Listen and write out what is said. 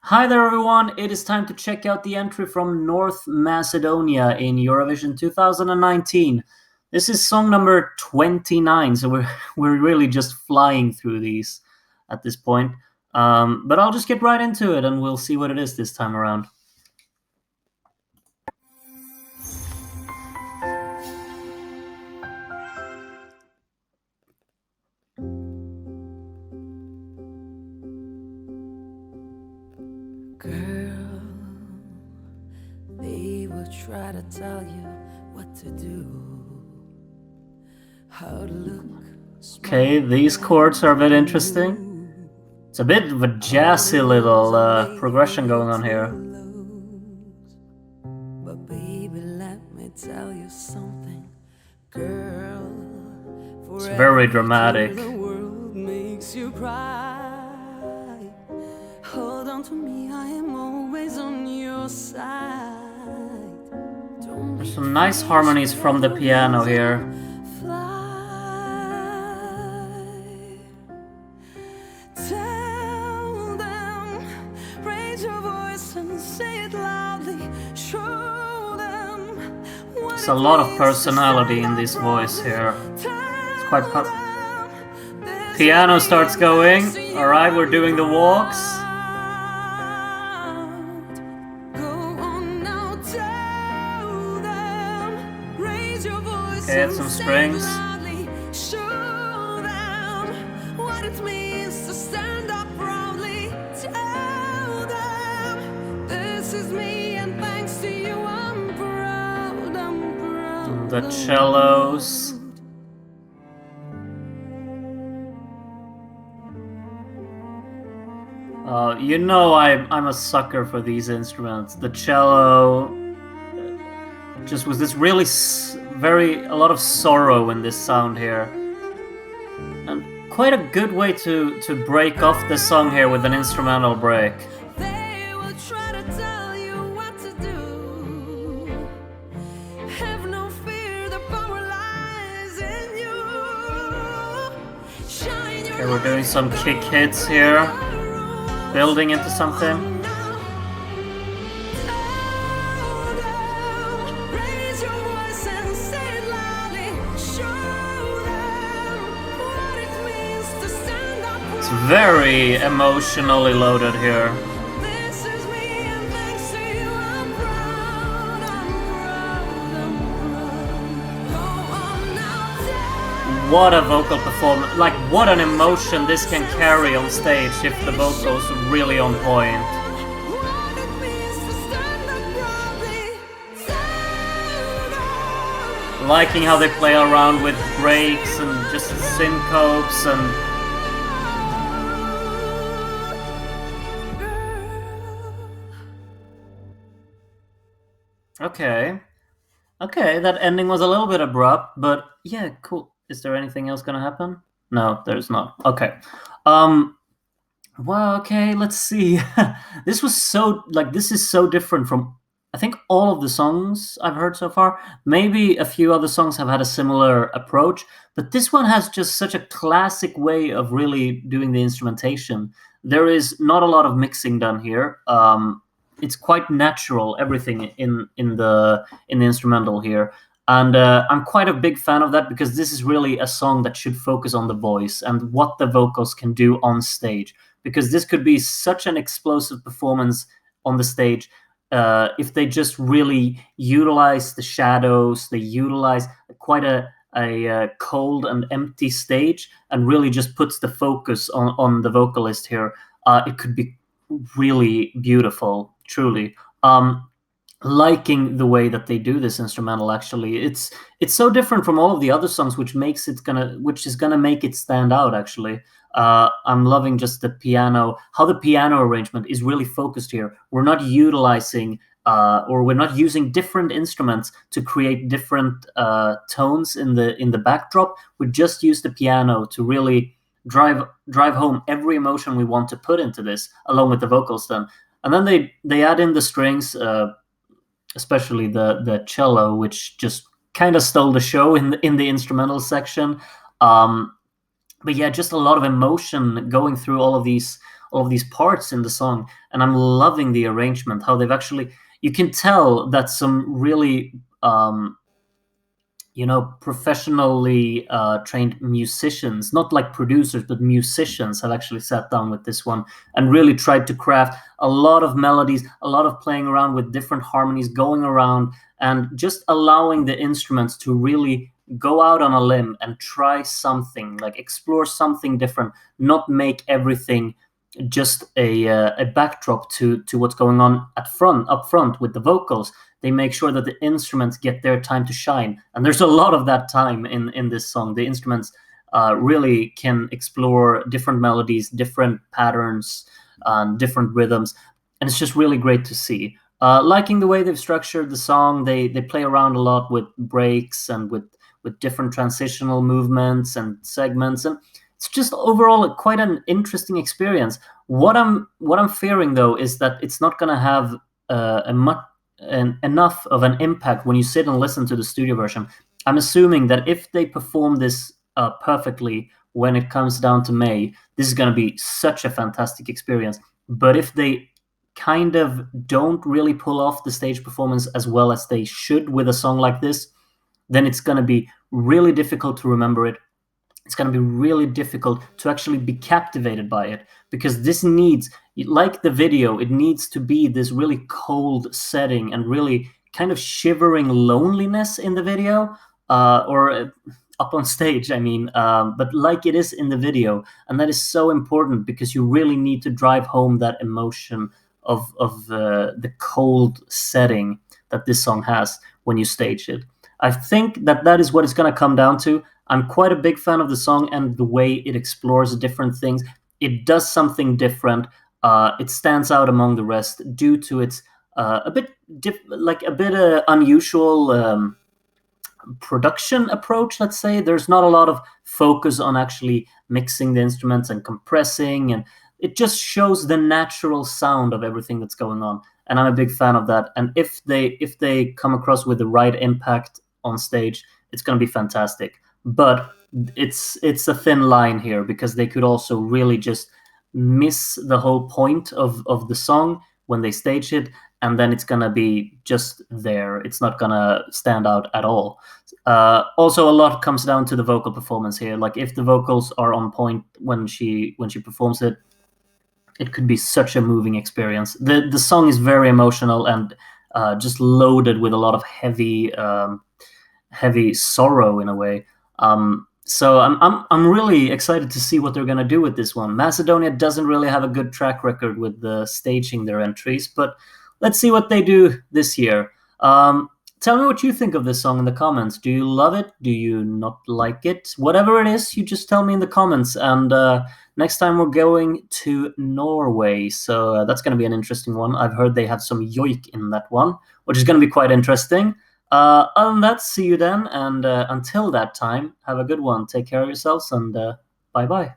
Hi there, everyone. It is time to check out the entry from North Macedonia in Eurovision 2019. This is song number 29, so we're really just flying through these at this point. But I'll just get right into it, and we'll see what it is this time around. Girl, they will try to tell you what to do, how to look. Okay, these chords are a bit interesting. It's a bit of a jazzy little progression going on here. But baby, let me tell you something, girl. It's very dramatic. The world makes you cry. Hold on to me, I am always on your side. There's some nice harmonies from the piano here. Tell them, raise your voice and say it loudly. Show them. There's a lot of personality in this voice here. It's quite piano starts going. All right, we're doing the walks. Okay, some strings. Show them what it means to stand up proudly. Tell them this is me, and thanks to you, I'm proud. I'm proud. The cellos. You know I'm a sucker for these instruments. The cello just was this really a lot of sorrow in this sound here, and quite a good way to break off the song here with an instrumental break. They will try to tell you what to do. Have no fear, the power lies in you. Shine your Okay, we're doing some kick hits here, building into something. It's very emotionally loaded here. What a vocal performance, like what an emotion this can carry on stage if the vocals are really on point. Liking how they play around with breaks and just syncopes and Okay, that ending was a little bit abrupt, but yeah, cool. Is there anything else gonna happen? No, there's not. Okay. Well, okay, let's see. This is so different from, I think, all of the songs I've heard so far. Maybe a few other songs have had a similar approach, but this one has just such a classic way of really doing the instrumentation. There is not a lot of mixing done here. It's quite natural, everything in the instrumental here, and I'm quite a big fan of that, because this is really a song that should focus on the voice and what the vocals can do on stage, because this could be such an explosive performance on the stage if they just really utilize the shadows, they utilize quite a cold and empty stage, and really just puts the focus on the vocalist here. It could be really beautiful, truly. Liking the way that they do this instrumental, actually. It's so different from all of the other songs, which is gonna make it stand out, actually. I'm loving just the piano, how the piano arrangement is really focused here. We're not utilizing or we're not using different instruments to create different tones in the backdrop. We just use the piano to really drive home every emotion we want to put into this, along with the vocals then. And then they add in the strings, especially the cello, which just kind of stole the show in the instrumental section. But yeah, just a lot of emotion going through all of these these parts in the song, and I'm loving the arrangement. How they've actually, you can tell that some really professionally trained musicians, not like producers, but musicians, have actually sat down with this one and really tried to craft a lot of melodies, a lot of playing around with different harmonies, going around and just allowing the instruments to really go out on a limb and try something, like explore something different, not make everything just a backdrop to what's going on up front with the vocals. They make sure that the instruments get their time to shine, and there's a lot of that time in this song. The instruments really can explore different melodies, different patterns, different rhythms, and it's just really great to see. Liking the way they've structured the song. They play around a lot with breaks and with different transitional movements and segments, and it's just overall quite an interesting experience. What I'm fearing though is that it's not going to have enough of an impact when you sit and listen to the studio version. I'm assuming that if they perform this perfectly when it comes down to May, this is going to be such a fantastic experience. But if they kind of don't really pull off the stage performance as well as they should with a song like this, then it's going to be really difficult to remember it. It's going to be really difficult to actually be captivated by it, because this needs, like the video, it needs to be this really cold setting and really kind of shivering loneliness in the video, or up on stage, I mean, but like it is in the video. And that is so important because you really need to drive home that emotion of the cold setting that this song has when you stage it. I think that is what it's going to come down to. I'm quite a big fan of the song and the way it explores different things. It does something different. It stands out among the rest due to its a bit unusual production approach. Let's say there's not a lot of focus on actually mixing the instruments and compressing, and it just shows the natural sound of everything that's going on. And I'm a big fan of that. And if they come across with the right impact on stage, it's going to be fantastic. But it's a thin line here, because they could also really just miss the whole point of the song when they stage it, and then it's gonna be just there. It's not gonna stand out at all. Also, a lot comes down to the vocal performance here. Like if the vocals are on point when she performs it, it could be such a moving experience. The song is very emotional and just loaded with a lot of heavy sorrow in a way. So I'm really excited to see what they're gonna do with this one. Macedonia doesn't really have a good track record with staging their entries, but let's see what they do this year. Tell me what you think of this song in the comments. Do you love it? Do you not like it? Whatever it is, you just tell me in the comments. And next time we're going to Norway, so that's going to be an interesting one. I've heard they have some yoik in that one, which is going to be quite interesting. Other than that, see you then. And until that time, have a good one. Take care of yourselves, and bye-bye.